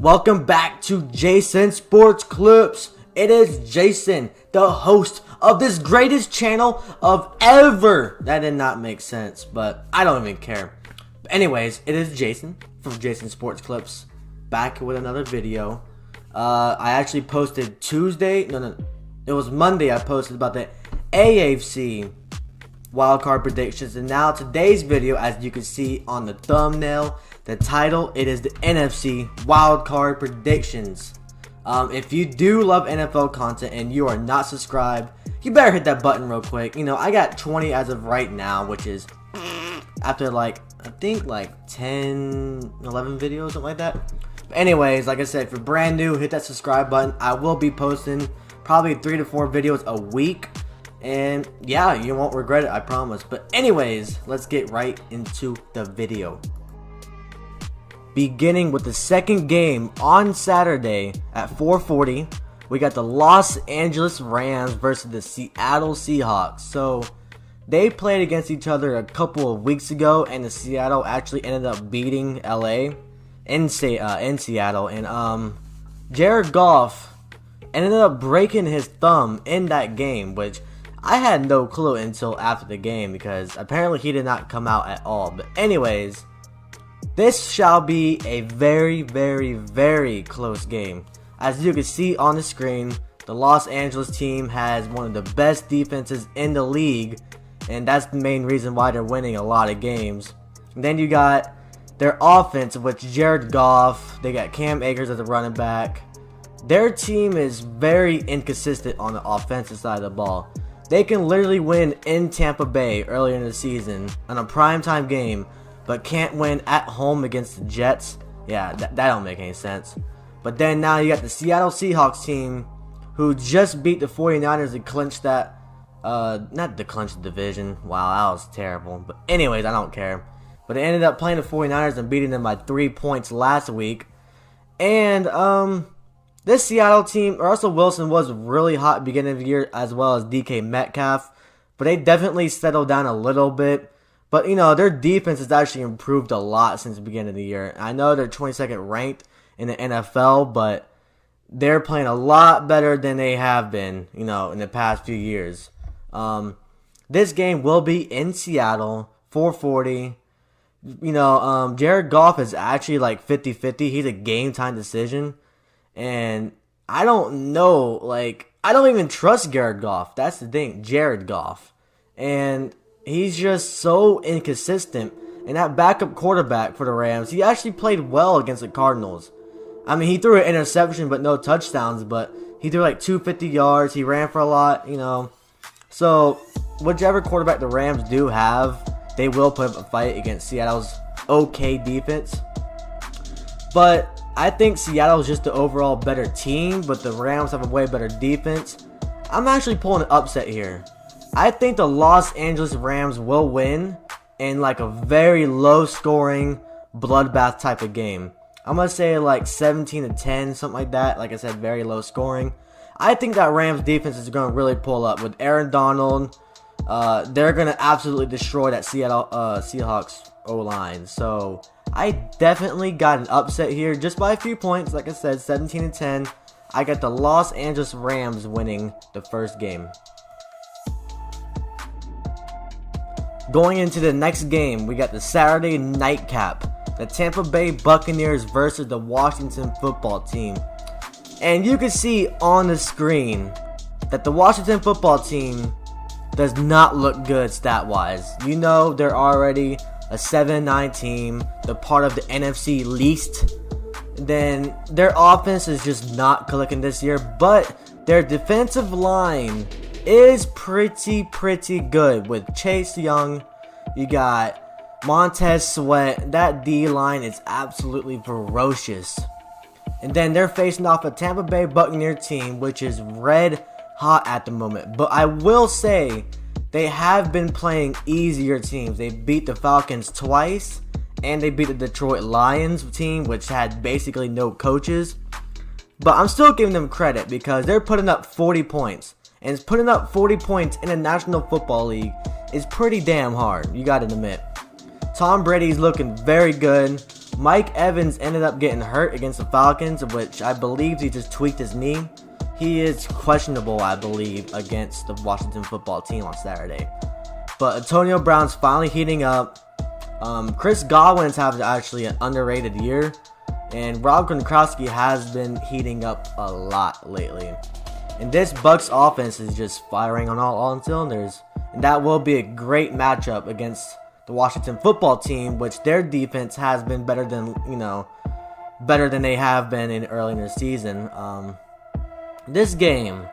Welcome back to Jason Sports Clips. It is Jason, the host of this greatest channel of ever. That did not make sense, but I don't even care. But anyways, it is Jason from Jason Sports Clips, back with another video. I actually posted Tuesday. No, it was Monday. I posted about the AFC Wildcard Predictions, and now today's video, as you can see on the thumbnail, the title, it is the NFC Wildcard Predictions. If you do love NFL content and you are not subscribed, you better hit that button real quick. You know, I got 20 as of right now, which is after I think 10, 11 videos, something like that. But anyways, like I said, if you're brand new, hit that subscribe button. I will be posting probably 3 to 4 videos a week. And yeah, you won't regret it, I promise. But anyways, let's get right into the video. Beginning with the second game on Saturday at 4:40, we got the Los Angeles Rams versus the Seattle Seahawks. So they played against each other a couple of weeks ago, and the Seattle actually ended up beating LA in Seattle. And Jared Goff ended up breaking his thumb in that game, which I had no clue until after the game, because apparently he did not come out at all. But anyways, this shall be a very, very, very close game. As you can see on the screen, the Los Angeles team has one of the best defenses in the league, and that's the main reason why they're winning a lot of games. And then you got their offense, which Jared Goff, they got Cam Akers as a running back. Their team is very inconsistent on the offensive side of the ball. They can literally win in Tampa Bay earlier in the season on a primetime game, but can't win at home against the Jets. Yeah, that don't make any sense. But then now you got the Seattle Seahawks team, who just beat the 49ers to clinch that, not to clinch the division. Wow, that was terrible. But anyways, I don't care. But they ended up playing the 49ers and beating them by 3 points last week. And, this Seattle team, Russell Wilson was really hot beginning of the year, as well as DK Metcalf. But they definitely settled down a little bit. But, you know, their defense has actually improved a lot since the beginning of the year. I know they're 22nd ranked in the NFL, but they're playing a lot better than they have been, you know, in the past few years. This game will be in Seattle, 4:40. You know, Jared Goff is actually like 50-50. He's a game-time decision. And I don't know, I don't even trust Jared Goff. That's the thing, Jared Goff. And he's just so inconsistent. And that backup quarterback for the Rams, he actually played well against the Cardinals. I mean, he threw an interception but no touchdowns, but he threw like 250 yards. He ran for a lot, you know. So, whichever quarterback the Rams do have, they will put up a fight against Seattle's okay defense. But I think Seattle is just the overall better team, but the Rams have a way better defense. I'm actually pulling an upset here. I think the Los Angeles Rams will win in like a very low-scoring bloodbath type of game. I'm going to say like 17-10, something like that. Like I said, very low-scoring. I think that Rams defense is going to really pull up with Aaron Donald. They're going to absolutely destroy that Seattle Seahawks O-line. So I definitely got an upset here just by a few points. Like I said, 17-10. I got the Los Angeles Rams winning the first game. Going into the next game, we got the Saturday nightcap. The Tampa Bay Buccaneers versus the Washington football team. And you can see on the screen that the Washington football team does not look good stat-wise. You know, they're already a 7-9 team. They're part of the NFC least. Then their offense is just not clicking this year, but their defensive line is pretty good. With Chase Young, you got Montez Sweat. That D-line is absolutely ferocious. And then they're facing off a Tampa Bay Buccaneer team, which is red hot at the moment. But I will say, they have been playing easier teams. They beat the Falcons twice, and they beat the Detroit Lions team, which had basically no coaches. But I'm still giving them credit because they're putting up 40 points. And putting up 40 points in the National Football League is pretty damn hard, you gotta admit. Tom Brady's looking very good. Mike Evans ended up getting hurt against the Falcons, which I believe he just tweaked his knee. He is questionable, I believe, against the Washington football team on Saturday. But Antonio Brown's finally heating up. Chris Godwin's having actually an underrated year. And Rob Gronkowski has been heating up a lot lately. And this Bucs offense is just firing on all cylinders. And that will be a great matchup against the Washington football team, which their defense has been better than they have been in early in the season. This game,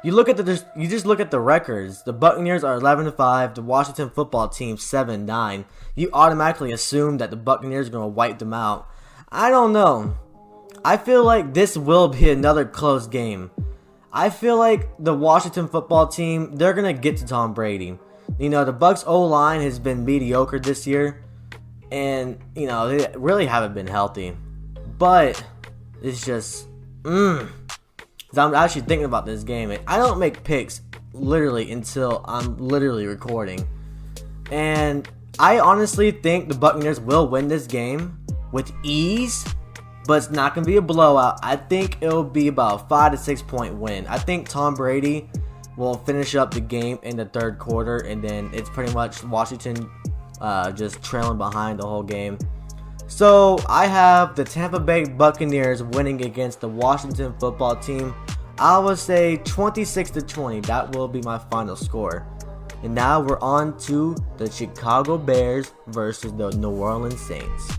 you just look at the records. The Buccaneers are 11-5. The Washington football team 7-9. You automatically assume that the Buccaneers are going to wipe them out. I don't know. I feel like this will be another close game. I feel like the Washington football team, they're going to get to Tom Brady. The Bucs O-line has been mediocre this year. And, they really haven't been healthy. But it's just, I'm actually thinking about this game. I don't make picks literally until I'm literally recording. And I honestly think the Buccaneers will win this game with ease, but it's not going to be a blowout. I think it'll be about a 5 to 6 point win. I think Tom Brady will finish up the game in the third quarter, and then it's pretty much Washington just trailing behind the whole game. So I have the Tampa Bay Buccaneers winning against the Washington football team. I would say 26-20. That will be my final score. And now we're on to the Chicago Bears versus the New Orleans Saints.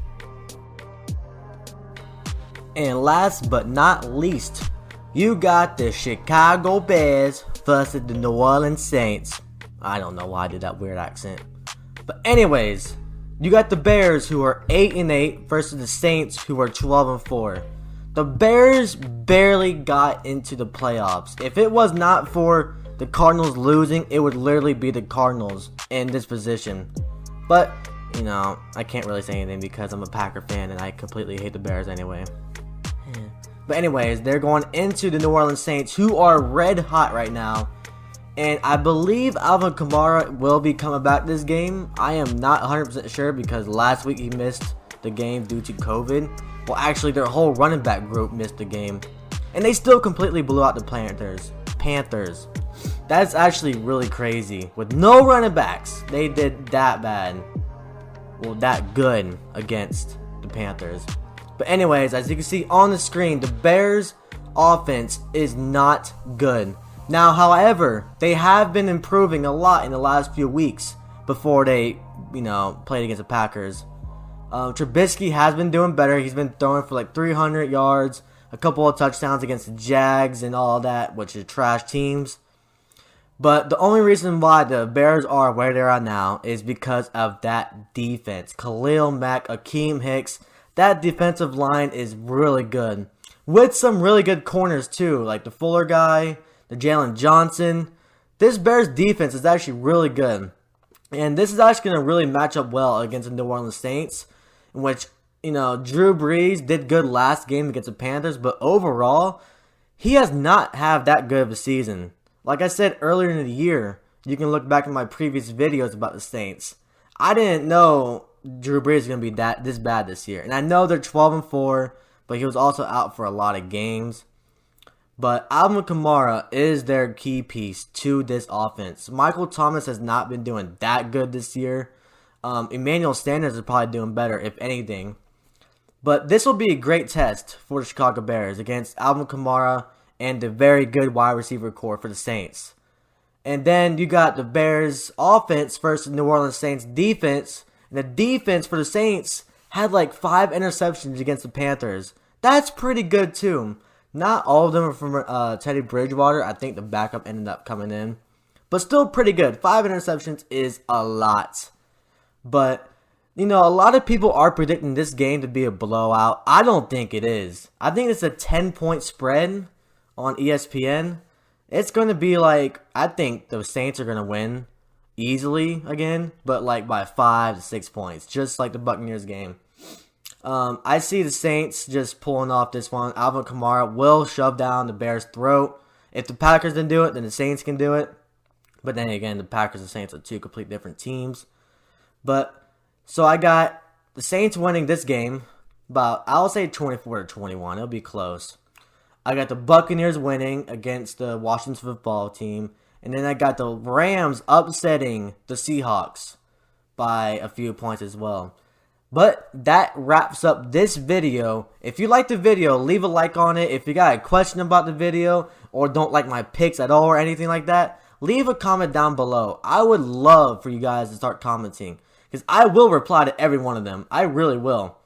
And last but not least, you got the Chicago Bears versus the New Orleans Saints. I don't know why I did that weird accent. But anyways, you got the Bears who are 8-8 versus the Saints who are 12-4. The Bears barely got into the playoffs. If it was not for the Cardinals losing, it would literally be the Cardinals in this position. But, I can't really say anything because I'm a Packer fan and I completely hate the Bears anyway. But anyways, they're going into the New Orleans Saints, who are red hot right now. And I believe Alvin Kamara will be coming back this game. I am not 100% sure because last week he missed the game due to COVID. Well, actually, their whole running back group missed the game. And they still completely blew out the Panthers. That's actually really crazy. With no running backs, they did that bad. Well, that good against the Panthers. But anyways, as you can see on the screen, the Bears offense is not good. Now, however, they have been improving a lot in the last few weeks before they, played against the Packers. Trubisky has been doing better. He's been throwing for like 300 yards, a couple of touchdowns against the Jags and all that, which are trash teams. But the only reason why the Bears are where they are now is because of that defense. Khalil Mack, Akeem Hicks, that defensive line is really good. With some really good corners too, like the Fuller guy, the Jalen Johnson. This Bears defense is actually really good. And this is actually going to really match up well against the New Orleans Saints, in which, Drew Brees did good last game against the Panthers, but overall, he has not had that good of a season. Like I said earlier in the year, you can look back at my previous videos about the Saints. I didn't know Drew Brees is going to be this bad this year. And I know they're 12-4, but he was also out for a lot of games. But Alvin Kamara is their key piece to this offense. Michael Thomas has not been doing that good this year. Emmanuel Sanders is probably doing better, if anything. But this will be a great test for the Chicago Bears against Alvin Kamara and the very good wide receiver core for the Saints. And then you got the Bears offense versus the New Orleans Saints defense. And the defense for the Saints had like 5 interceptions against the Panthers. That's pretty good too. Not all of them are from Teddy Bridgewater. I think the backup ended up coming in. But still pretty good. 5 interceptions is a lot. But, a lot of people are predicting this game to be a blowout. I don't think it is. I think it's a 10-point spread on ESPN. It's going to be like, I think the Saints are going to win easily again. But like by 5 to 6 points. Just like the Buccaneers game. I see the Saints just pulling off this one. Alvin Kamara will shove down the Bears' throat. If the Packers can do it, then the Saints can do it. But then again, the Packers and Saints are two completely different teams. But, so I got the Saints winning this game But I'll say 24-21. It'll be close. I got the Buccaneers winning against the Washington football team. And then I got the Rams upsetting the Seahawks by a few points as well. But that wraps up this video. If you like the video, leave a like on it. If you got a question about the video or don't like my picks at all or anything like that, leave a comment down below. I would love for you guys to start commenting, because I will reply to every one of them. I really will.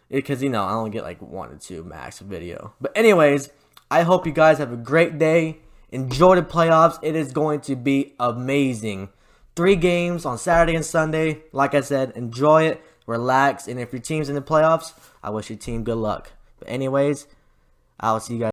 Because, you know, I only get like 1 or 2 max video. But anyways, I hope you guys have a great day. Enjoy the playoffs. It is going to be amazing. 3 games on Saturday and Sunday. Like I said, enjoy it. Relax. And if your team's in the playoffs, I wish your team good luck. But anyways, I'll see you guys.